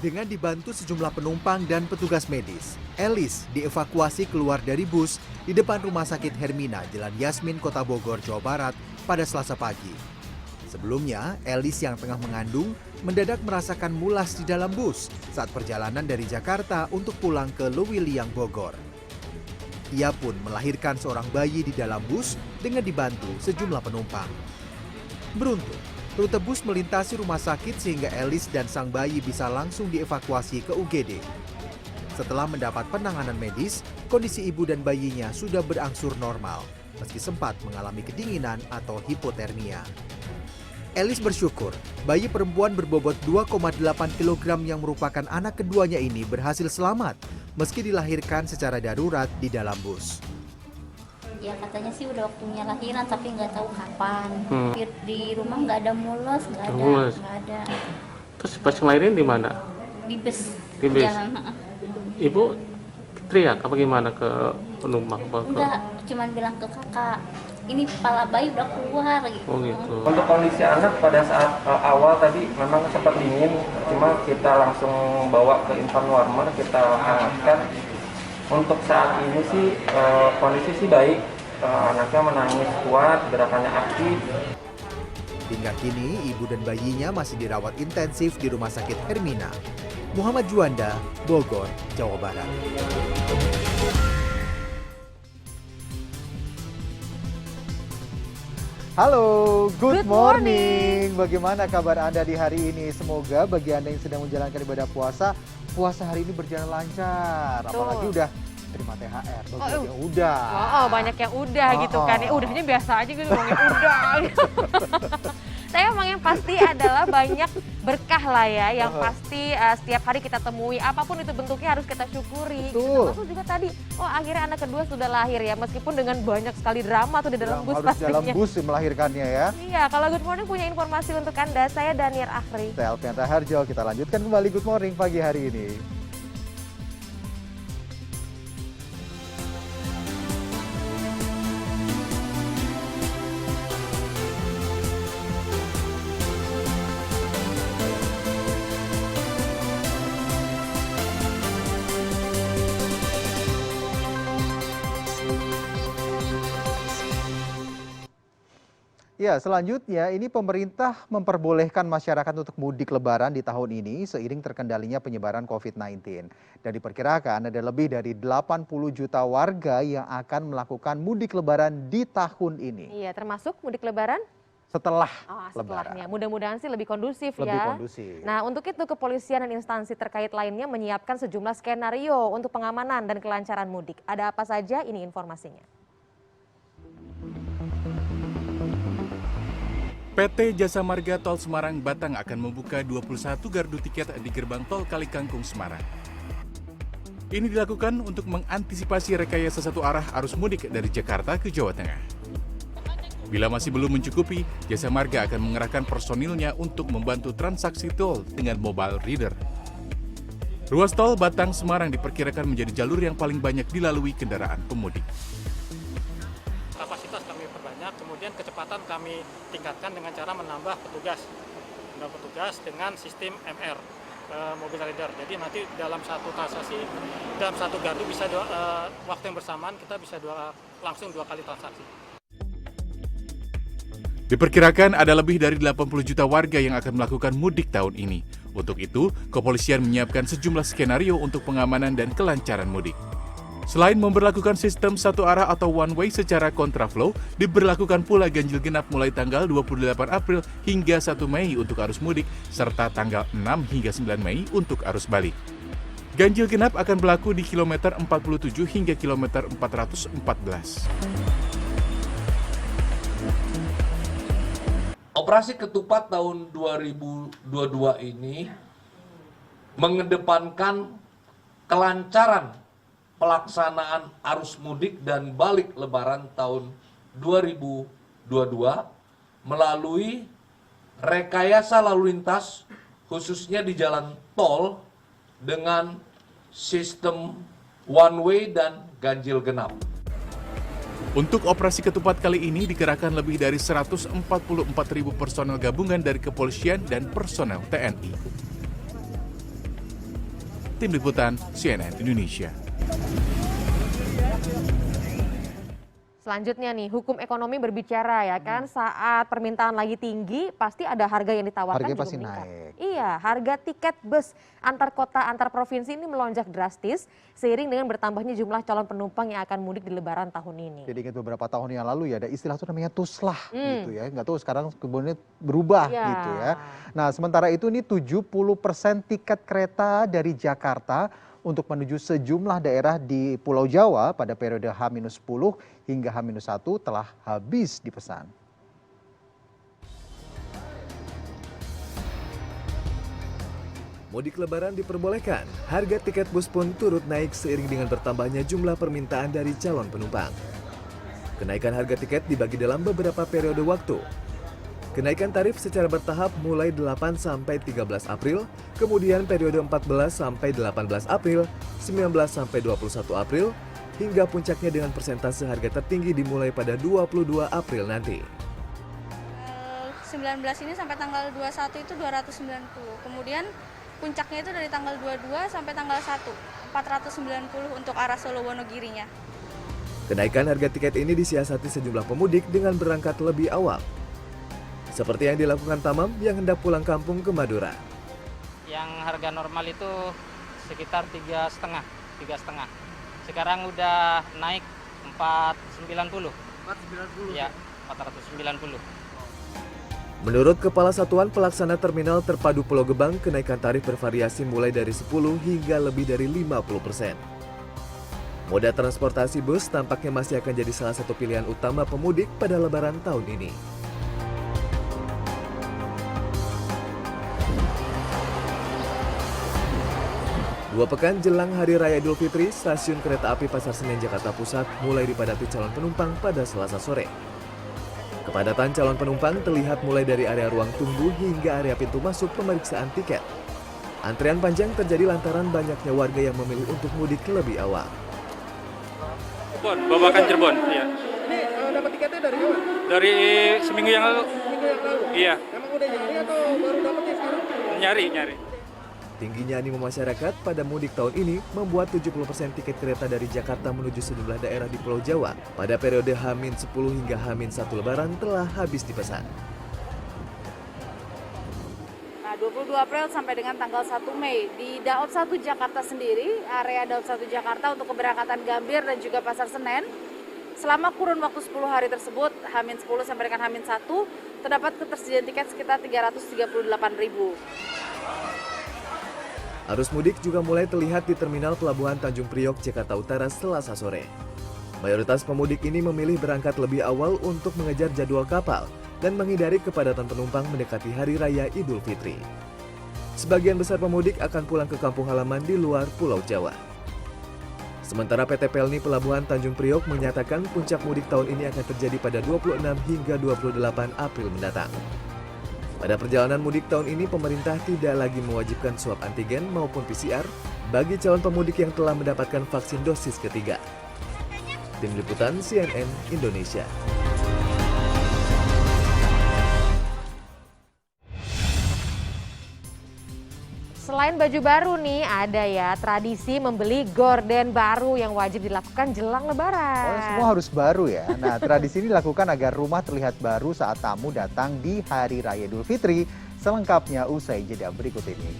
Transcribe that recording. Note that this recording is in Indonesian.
Dengan dibantu sejumlah penumpang dan petugas medis, Elis dievakuasi keluar dari bus di depan Rumah Sakit Hermina, Jalan Yasmin, Kota Bogor, Jawa Barat pada Selasa pagi. Sebelumnya, Elis yang tengah mengandung mendadak merasakan mulas di dalam bus saat perjalanan dari Jakarta untuk pulang ke Lewiliang, Bogor. Ia pun melahirkan seorang bayi di dalam bus dengan dibantu sejumlah penumpang. Beruntung, rute bus melintasi rumah sakit sehingga Elis dan sang bayi bisa langsung dievakuasi ke UGD. Setelah mendapat penanganan medis, kondisi ibu dan bayinya sudah berangsur normal, meski sempat mengalami kedinginan atau hipotermia. Elis bersyukur bayi perempuan berbobot 2,8 kg yang merupakan anak keduanya ini berhasil selamat, meski dilahirkan secara darurat di dalam bus. Ya katanya sih udah waktunya lahiran tapi nggak tahu kapan. Di rumah nggak ada mules, nggak ada. Terus pas ngelahirin di mana? Di bus. Di bus. Jalan. Ibu teriak apa gimana ke penumpang? Enggak, cuman bilang ke kakak, ini kepala bayi udah keluar gitu. Oh gitu. Untuk kondisi anak pada saat awal tadi memang sempat dingin, cuma kita langsung bawa ke infant warmer, kita hangatkan. Untuk saat ini sih kondisi sih baik, anaknya menangis kuat, gerakannya aktif. Hingga kini, ibu dan bayinya masih dirawat intensif di Rumah Sakit Hermina. Muhammad Juanda, Bogor, Jawa Barat. Halo, good morning. Bagaimana kabar Anda di hari ini? Semoga bagi Anda yang sedang menjalankan ibadah puasa, puasa hari ini berjalan lancar. Apalagi udah terima THR. Yang udah. Banyak yang udah gitu kan. Ya udahnya biasa aja gitu, ngomongin udah. Saya emang yang pasti adalah banyak berkah lah ya, yang pasti setiap hari kita temui, apapun itu bentuknya harus kita syukuri. Termasuk juga tadi, akhirnya anak kedua sudah lahir ya, meskipun dengan banyak sekali drama tuh di dalam bus pastinya. Harus dalam bus melahirkannya ya. Iya, kalau Good Morning punya informasi untuk Anda, saya Daniar Akhri. Saya Alfian Taharjo, kita lanjutkan kembali Good Morning pagi hari ini. Ya, selanjutnya ini pemerintah memperbolehkan masyarakat untuk mudik lebaran di tahun ini seiring terkendalinya penyebaran COVID-19. Dan diperkirakan ada lebih dari 80 juta warga yang akan melakukan mudik lebaran di tahun ini. Iya, termasuk mudik lebaran? Setelahnya. Lebaran. Mudah-mudahan sih lebih kondusif ya. Lebih kondusif. Nah, untuk itu kepolisian dan instansi terkait lainnya menyiapkan sejumlah skenario untuk pengamanan dan kelancaran mudik. Ada apa saja? Ini informasinya. PT Jasa Marga Tol Semarang Batang akan membuka 21 gardu tiket di gerbang tol Kalikangkung Semarang. Ini dilakukan untuk mengantisipasi rekayasa satu arah arus mudik dari Jakarta ke Jawa Tengah. Bila masih belum mencukupi, Jasa Marga akan mengerahkan personilnya untuk membantu transaksi tol dengan mobile reader. Ruas tol Batang Semarang diperkirakan menjadi jalur yang paling banyak dilalui kendaraan pemudik. Kapasitas kami perbanyak, kemudian kecepatan kami tingkatkan dengan cara menambah petugas dengan sistem MR, mobile reader. Jadi nanti dalam satu transaksi, dalam satu gardu bisa waktu yang bersamaan kita bisa langsung 2 kali transaksi. Diperkirakan ada lebih dari 80 juta warga yang akan melakukan mudik tahun ini. Untuk itu, kepolisian menyiapkan sejumlah skenario untuk pengamanan dan kelancaran mudik. Selain memberlakukan sistem satu arah atau one way secara kontraflow, diberlakukan pula ganjil genap mulai tanggal 28 April hingga 1 Mei untuk arus mudik, serta tanggal 6 hingga 9 Mei untuk arus balik. Ganjil genap akan berlaku di kilometer 47 hingga kilometer 414. Operasi Ketupat tahun 2022 ini mengedepankan kelancaran pelaksanaan arus mudik dan balik lebaran tahun 2022 melalui rekayasa lalu lintas khususnya di jalan tol dengan sistem one way dan ganjil genap. Untuk operasi Ketupat kali ini dikerahkan lebih dari 144.000 personel gabungan dari kepolisian dan personel TNI. Tim Liputan CNN Indonesia. Selanjutnya nih, hukum ekonomi berbicara ya kan, saat permintaan lagi tinggi, pasti ada harga yang ditawarkan Harganya juga pasti meningkat. naik. Iya, harga tiket bus antar kota, antar provinsi ini melonjak drastis seiring dengan bertambahnya jumlah calon penumpang yang akan mudik di Lebaran tahun ini. Jadi ingat beberapa tahun yang lalu ya ada istilah tuh namanya tuslah gitu ya. Nggak tahu sekarang kemudian berubah Iya. gitu ya. Nah sementara itu nih 70% tiket kereta dari Jakarta untuk menuju sejumlah daerah di Pulau Jawa pada periode H-10 hingga H-1 telah habis dipesan. Mudik Lebaran diperbolehkan, harga tiket bus pun turut naik seiring dengan bertambahnya jumlah permintaan dari calon penumpang. Kenaikan harga tiket dibagi dalam beberapa periode waktu. Kenaikan tarif secara bertahap mulai 8 sampai 13 April, kemudian periode 14 sampai 18 April, 19 sampai 21 April, hingga puncaknya dengan persentase harga tertinggi dimulai pada 22 April nanti. 19 ini sampai tanggal 21 itu 290. Kemudian puncaknya itu dari tanggal 22 sampai tanggal 1, 490 untuk arah Solo Wonogirinya. Kenaikan harga tiket ini disiasati sejumlah pemudik dengan berangkat lebih awal. Seperti yang dilakukan Tamam yang hendak pulang kampung ke Madura. Yang harga normal itu sekitar 3,5. Sekarang udah naik 490. 490? Ya, 490. Menurut Kepala Satuan Pelaksana Terminal Terpadu Pulau Gebang, kenaikan tarif bervariasi mulai dari 10 hingga lebih dari 50%. Moda transportasi bus tampaknya masih akan jadi salah satu pilihan utama pemudik pada Lebaran tahun ini. Dua pekan jelang Hari Raya Idul Fitri, stasiun kereta api Pasar Senen Jakarta Pusat mulai dipadati calon penumpang pada Selasa sore. Kepadatan calon penumpang terlihat mulai dari area ruang tunggu hingga area pintu masuk pemeriksaan tiket. Antrean panjang terjadi lantaran banyaknya warga yang memilih untuk mudik lebih awal. Babakan Cirebon, iya. Ini dapat tiketnya dari mana? Dari seminggu yang lalu. Minggu yang lalu? Iya, Emang udah nyari atau baru dapetnya sekarang? nyari. Tingginya animo masyarakat pada mudik tahun ini membuat 70% tiket kereta dari Jakarta menuju sejumlah daerah di Pulau Jawa pada periode H-10 hingga H-1 Lebaran telah habis dipesan. Nah, 22 April sampai dengan tanggal 1 Mei di Daob 1 Jakarta sendiri, area Daob 1 Jakarta untuk keberangkatan Gambir dan juga Pasar Senen, selama kurun waktu 10 hari tersebut, H-10 sampai dengan H-1, terdapat ketersediaan tiket sekitar 338.000. Arus mudik juga mulai terlihat di Terminal Pelabuhan Tanjung Priok, Jakarta Utara Selasa sore. Mayoritas pemudik ini memilih berangkat lebih awal untuk mengejar jadwal kapal dan menghindari kepadatan penumpang mendekati Hari Raya Idul Fitri. Sebagian besar pemudik akan pulang ke kampung halaman di luar Pulau Jawa. Sementara PT Pelni Pelabuhan Tanjung Priok menyatakan puncak mudik tahun ini akan terjadi pada 26 hingga 28 April mendatang. Pada perjalanan mudik tahun ini, pemerintah tidak lagi mewajibkan swab antigen maupun PCR bagi calon pemudik yang telah mendapatkan vaksin dosis ketiga. Tim Liputan CNN Indonesia. Selain baju baru nih, ada ya tradisi membeli gorden baru yang wajib dilakukan jelang Lebaran. Oh, semua harus baru ya. Nah, tradisi ini dilakukan agar rumah terlihat baru saat tamu datang di Hari Raya Idul Fitri. Selengkapnya usai jeda berikut ini.